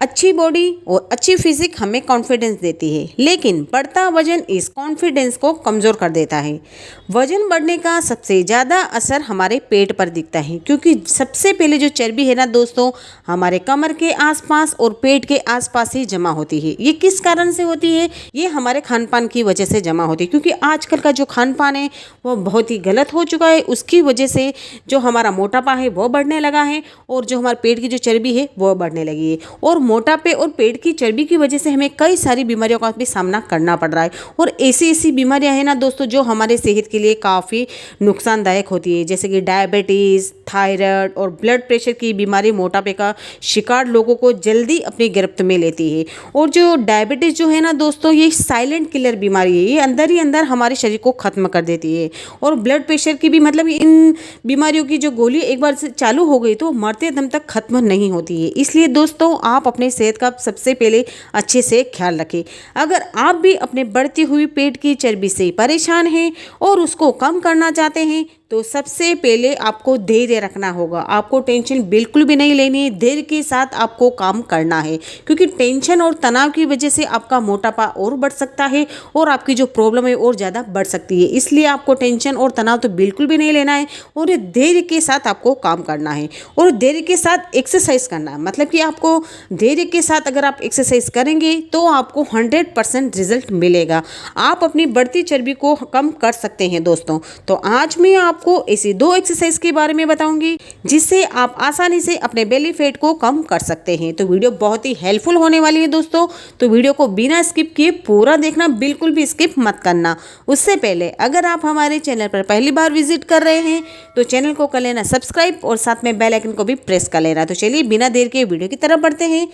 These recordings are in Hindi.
अच्छी बॉडी और अच्छी फिजिक हमें कॉन्फिडेंस देती है, लेकिन बढ़ता वजन इस कॉन्फिडेंस को कमज़ोर कर देता है। वजन बढ़ने का सबसे ज़्यादा असर हमारे पेट पर दिखता है, क्योंकि सबसे पहले जो चर्बी है ना दोस्तों, हमारे कमर के आसपास और पेट के आसपास ही जमा होती है। ये किस कारण से होती है? ये हमारे खान पान की वजह से जमा होती है, क्योंकि आजकल का जो खान पान है वो बहुत ही गलत हो चुका है। उसकी वजह से जो हमारा मोटापा है वो बढ़ने लगा है, और जो हमारे पेट की जो चर्बी है वो बढ़ने लगी है। और मोटापे और पेट की चर्बी की वजह से हमें कई सारी बीमारियों का भी सामना करना पड़ रहा है। और ऐसी बीमारियां हैं ना दोस्तों, जो हमारे सेहत के लिए काफ़ी नुकसानदायक होती है, जैसे कि डायबिटीज़, थायराइड और ब्लड प्रेशर की बीमारी मोटापे का शिकार लोगों को जल्दी अपनी गिरफ्त में लेती है। और जो डायबिटीज़ जो है ना दोस्तों, ये साइलेंट किलर बीमारी है, ये अंदर ही अंदर हमारे शरीर को ख़त्म कर देती है। और ब्लड प्रेशर की भी, मतलब इन बीमारियों की जो गोली एक बार से चालू हो गई तो मरते दम तक ख़त्म नहीं होती है। इसलिए दोस्तों, आप अपने सेहत का सबसे पहले अच्छे से ख्याल रखें। अगर आप भी अपने बढ़ती हुई पेट की चर्बी से परेशान हैं और उसको कम करना चाहते हैं, तो सबसे पहले आपको धैर्य रखना होगा। आपको टेंशन बिल्कुल भी नहीं लेनी है, धैर्य के साथ आपको काम करना है, क्योंकि टेंशन और तनाव की वजह से आपका मोटापा और बढ़ सकता है और आपकी जो प्रॉब्लम है और ज़्यादा बढ़ सकती है। इसलिए आपको टेंशन और तनाव तो बिल्कुल भी नहीं लेना है, और धैर्य के साथ आपको काम करना है और धैर्य के साथ एक्सरसाइज करना है। मतलब कि आपको धैर्य के साथ अगर आप एक्सरसाइज करेंगे तो आपको 100% रिजल्ट मिलेगा। आप अपनी बढ़ती चर्बी को कम कर सकते हैं दोस्तों। तो आज मैं आपको ऐसी 2 एक्सरसाइज के बारे में बताऊंगी, जिससे आप आसानी से अपने बेली फैट को कम कर सकते हैं। तो वीडियो बहुत ही हेल्पफुल होने वाली है दोस्तों, तो वीडियो को बिना स्किप किए पूरा देखना, बिल्कुल भी स्किप मत करना। उससे पहले अगर आप हमारे चैनल पर पहली बार विजिट कर रहे हैं तो चैनल को कर लेना सब्सक्राइब और साथ में बेल आइकन को भी प्रेस कर लेना। तो चलिए बिना देर के वीडियो की तरफ बढ़ते हैं।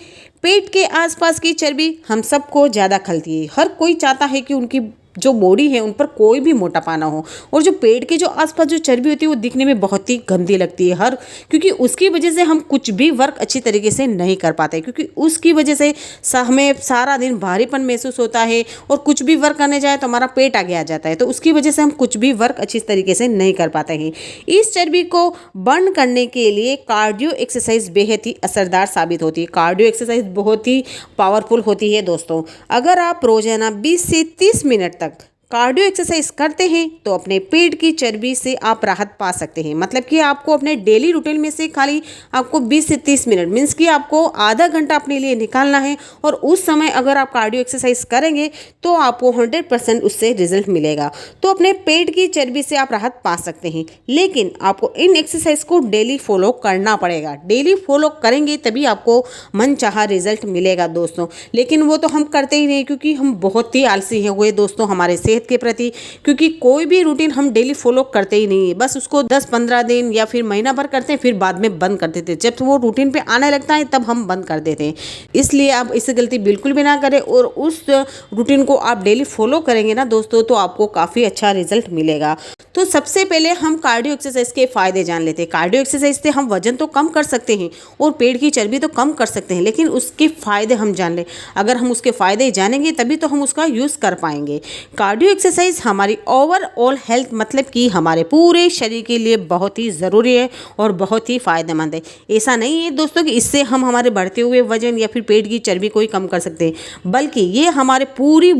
पेट के आसपास की चर्बी हम सबको ज़्यादा खलती है। हर कोई चाहता है कि उनकी जो बॉडी है उन पर कोई भी मोटापा ना हो, और जो पेट के जो आसपास जो चर्बी होती है वो दिखने में बहुत ही गंदी लगती है, क्योंकि उसकी वजह से हम कुछ भी वर्क अच्छी तरीके से नहीं कर पाते, क्योंकि उसकी वजह से हमें सारा दिन भारीपन महसूस होता है, और कुछ भी वर्क करने जाए तो हमारा पेट आगे आ जाता है, तो उसकी वजह से हम कुछ भी वर्क अच्छी तरीके से नहीं कर पाते हैं। इस चर्बी को बर्न करने के लिए कार्डियो एक्सरसाइज बेहद ही असरदार साबित होती है। कार्डियो एक्सरसाइज बहुत ही पावरफुल होती है दोस्तों। अगर आप रोजाना 20 से 30 मिनट तक कार्डियो एक्सरसाइज करते हैं तो अपने पेट की चर्बी से आप राहत पा सकते हैं। मतलब कि आपको अपने डेली रूटीन में से खाली आपको 20 से 30 मिनट, मीन्स कि आपको आधा घंटा अपने लिए निकालना है, और उस समय अगर आप कार्डियो एक्सरसाइज करेंगे तो आपको 100% उससे रिजल्ट मिलेगा। तो अपने पेट की चर्बी से आप राहत पा सकते हैं, लेकिन आपको इन एक्सरसाइज को डेली फॉलो करना पड़ेगा। डेली फॉलो करेंगे तभी आपको मनचाहा रिजल्ट मिलेगा दोस्तों। लेकिन वो तो हम करते ही नहीं, क्योंकि हम बहुत ही आलसी हैं हुए दोस्तों हमारे सेहत के प्रति, क्योंकि कोई भी रूटीन हम डेली फॉलो करते ही नहीं है। बस उसको 10-15 दिन या फिर महीना भर करते हैं, फिर बाद में बंद कर देते हैं। जब वो रूटीन पे आने लगता है तब हम बंद कर देते हैं। इसलिए आप इसे गलती बिल्कुल भी ना करें, और उस रूटीन को आप डेली फॉलो करेंगे ना दोस्तों, तो आपको काफ़ी अच्छा रिजल्ट मिलेगा। तो सबसे पहले हम कार्डियो एक्सरसाइज के फ़ायदे जान लेते हैं। कार्डियो एक्सरसाइज से हम वजन तो कम कर सकते हैं और पेट की चर्बी तो कम कर सकते हैं, लेकिन उसके फ़ायदे हम जान लें। अगर हम उसके फ़ायदे जानेंगे तभी तो हम उसका यूज़ कर पाएंगे। कार्डियो एक्सरसाइज हमारी ओवरऑल हेल्थ, मतलब कि हमारे पूरे शरीर के लिए बहुत ही ज़रूरी है और बहुत ही फ़ायदेमंद है। ऐसा नहीं है दोस्तों कि इससे हम हमारे बढ़ते हुए वजन या फिर पेट की चर्बी को ही कम कर सकते हैं, बल्कि ये हमारे पूरी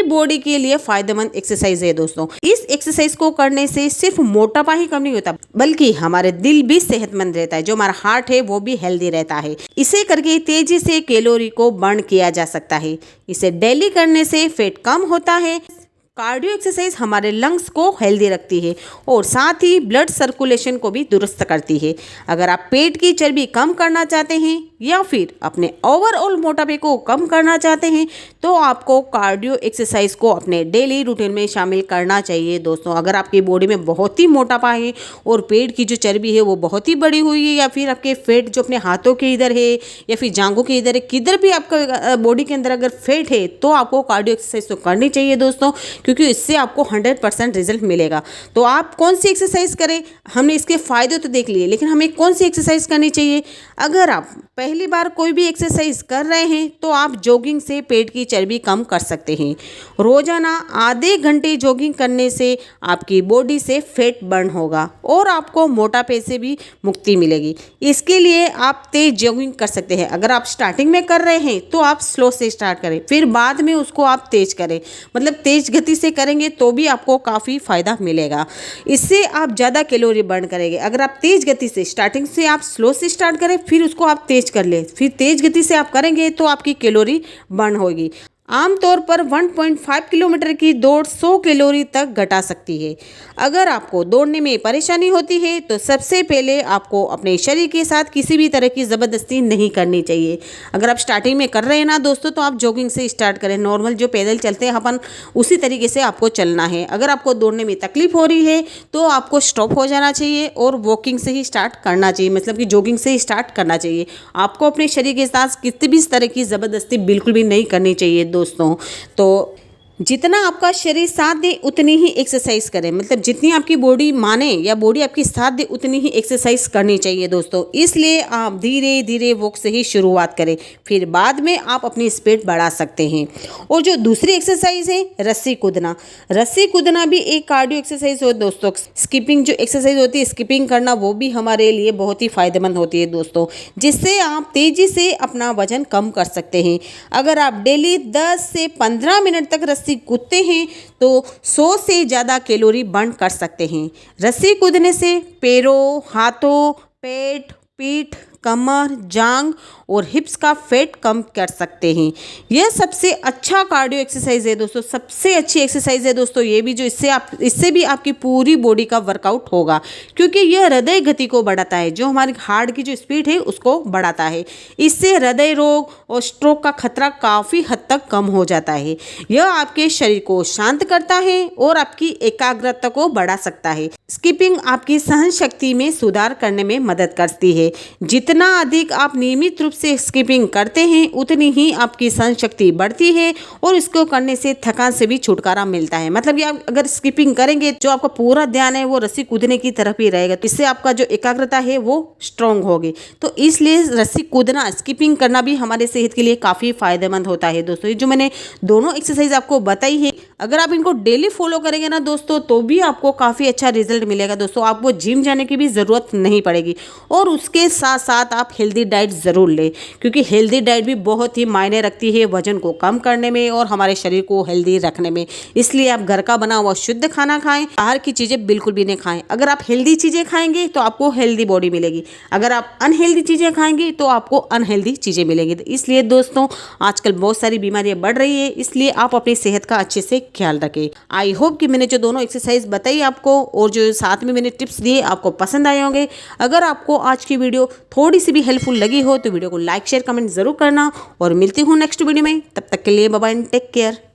बॉडी के लिए फ़ायदेमंद एक्सरसाइज है दोस्तों। इस एक्सरसाइज को करने से सिर्फ मोटापा ही कम नहीं होता, बल्कि हमारे दिल भी सेहतमंद रहता है, जो हमारा हार्ट है वो भी हेल्दी रहता है। इसे करके तेजी से कैलोरी को बर्न किया जा सकता है। इसे डेली करने से फैट कम होता है। कार्डियो एक्सरसाइज हमारे लंग्स को हेल्दी रखती है और साथ ही ब्लड सर्कुलेशन को भी दुरुस्त करती है। अगर आप पेट की चर्बी कम करना चाहते हैं या फिर अपने ओवरऑल मोटापे को कम करना चाहते हैं, तो आपको कार्डियो एक्सरसाइज को अपने डेली रूटीन में शामिल करना चाहिए दोस्तों। अगर आपकी बॉडी में बहुत ही मोटापा है और पेट की जो चर्बी है वो बहुत ही बड़ी हुई है, या फिर आपके फैट जो अपने हाथों के इधर है या फिर जांघों के इधर है, किधर भी आपका बॉडी के अंदर अगर फैट है, तो आपको कार्डियो एक्सरसाइज तो करनी चाहिए दोस्तों, क्योंकि इससे आपको 100% रिजल्ट मिलेगा। तो आप कौन सी एक्सरसाइज करें, हमने इसके फ़ायदे तो देख लिए, लेकिन हमें कौन सी एक्सरसाइज करनी चाहिए? अगर आप पहली बार कोई भी एक्सरसाइज कर रहे हैं तो आप जॉगिंग से पेट की चर्बी कम कर सकते हैं। रोजाना आधे घंटे जॉगिंग करने से आपकी बॉडी से फैट बर्न होगा और आपको मोटापे से भी मुक्ति मिलेगी। इसके लिए आप तेज जॉगिंग कर सकते हैं। अगर आप स्टार्टिंग में कर रहे हैं तो आप स्लो से स्टार्ट करें, फिर बाद में उसको आप तेज करें, मतलब तेज गति से करेंगे तो भी आपको काफ़ी फ़ायदा मिलेगा। इससे आप ज़्यादा कैलोरी बर्न करेंगे। अगर आप तेज गति से स्टार्टिंग से आप स्लो से स्टार्ट करें, फिर उसको आप तेज कर लें, फिर तेज गति से आप करेंगे तो आपकी कैलोरी बर्न होगी। आमतौर पर 1.5 किलोमीटर की दौड़ 100 कैलोरी तक घटा सकती है। अगर आपको दौड़ने में परेशानी होती है तो सबसे पहले आपको अपने शरीर के साथ किसी भी तरह की ज़बरदस्ती नहीं करनी चाहिए। अगर आप स्टार्टिंग में कर रहे हैं ना दोस्तों, तो आप जॉगिंग से स्टार्ट करें। नॉर्मल जो पैदल चलते हैं अपन, उसी तरीके से आपको चलना है। अगर आपको दौड़ने में तकलीफ हो रही है तो आपको स्टॉप हो जाना चाहिए और वॉकिंग से ही स्टार्ट करना चाहिए, मतलब कि जॉगिंग से ही स्टार्ट करना चाहिए। आपको अपने शरीर के साथ किसी भी तरह की ज़बरदस्ती बिल्कुल भी नहीं करनी चाहिए दोस्तों। तो जितना आपका शरीर साथ दे उतनी ही एक्सरसाइज करें, मतलब जितनी आपकी बॉडी माने या बॉडी आपकी साथ दे उतनी ही एक्सरसाइज करनी चाहिए दोस्तों। इसलिए आप धीरे धीरे वॉक से ही शुरुआत करें, फिर बाद में आप अपनी स्पीड बढ़ा सकते हैं। और जो दूसरी एक्सरसाइज है रस्सी कूदना, रस्सी कूदना भी एक कार्डियो एक्सरसाइज हो दोस्तों। स्किपिंग जो एक्सरसाइज होती है, स्किपिंग करना, वो भी हमारे लिए बहुत ही फायदेमंद होती है दोस्तों, जिससे आप तेजी से अपना वजन कम कर सकते हैं। अगर आप डेली 10 से 15 मिनट तक रस्सी कूदते हैं तो 100 से ज़्यादा कैलोरी बर्न कर सकते हैं। रस्सी कूदने से पैरों, हाथों, पेट, पीठ, कमर, जांग और हिप्स का फैट कम कर सकते हैं। यह सबसे अच्छा कार्डियो एक्सरसाइज है दोस्तों, सबसे अच्छी एक्सरसाइज है दोस्तों ये भी, जो इससे भी आपकी पूरी बॉडी का वर्कआउट होगा, क्योंकि यह हृदय गति को बढ़ाता है, जो हमारे हार्ट की जो स्पीड है उसको बढ़ाता है। इससे हृदय रोग और स्ट्रोक का खतरा काफ़ी हद तक कम हो जाता है। यह आपके शरीर को शांत करता है और आपकी एकाग्रता को बढ़ा सकता है। स्किपिंग आपकी सहन शक्ति में सुधार करने में मदद करती है। जितना अधिक आप नियमित रूप से स्किपिंग करते हैं उतनी ही आपकी सहन शक्ति बढ़ती है और इसको करने से थकान से भी छुटकारा मिलता है। मतलब ये आप अगर स्किपिंग करेंगे, जो आपका पूरा ध्यान है वो रस्सी कूदने की तरफ ही रहेगा, तो इससे आपका जो एकाग्रता है वो स्ट्रांग होगी। तो इसलिए रस्सी कूदना, स्किपिंग करना भी हमारे सेहत के लिए काफ़ी फायदेमंद होता है दोस्तों। ये जो मैंने दोनों एक्सरसाइज आपको बताई है, अगर आप इनको डेली फॉलो करेंगे ना दोस्तों, तो भी आपको काफ़ी अच्छा रिजल्ट मिलेगा दोस्तों। आपको जिम जाने की भी ज़रूरत नहीं पड़ेगी। और उसके साथ साथ आप हेल्दी डाइट ज़रूर लें, क्योंकि हेल्दी डाइट भी बहुत ही मायने रखती है वजन को कम करने में और हमारे शरीर को हेल्दी रखने में। इसलिए आप घर का बना हुआ शुद्ध खाना खाएं, बाहर की चीज़ें बिल्कुल भी नहीं खाएं। अगर आप हेल्दी चीज़ें खाएंगे तो आपको हेल्दी बॉडी मिलेगी, अगर आप अनहेल्दी चीज़ें खाएंगे तो आपको अनहेल्दी चीज़ें मिलेंगी। तो इसलिए दोस्तों आजकल बहुत सारी बीमारियां बढ़ रही है, इसलिए आप अपनी सेहत का अच्छे से ख्याल रखें। आई होप कि मैंने जो दोनों एक्सरसाइज बताई आपको और जो साथ में मैंने टिप्स दिए आपको पसंद आए होंगे। अगर आपको आज की वीडियो थोड़ी सी भी हेल्पफुल लगी हो तो वीडियो को लाइक शेयर कमेंट जरूर करना, और मिलती हूँ नेक्स्ट वीडियो में। तब तक के लिए बाय बाय, टेक केयर।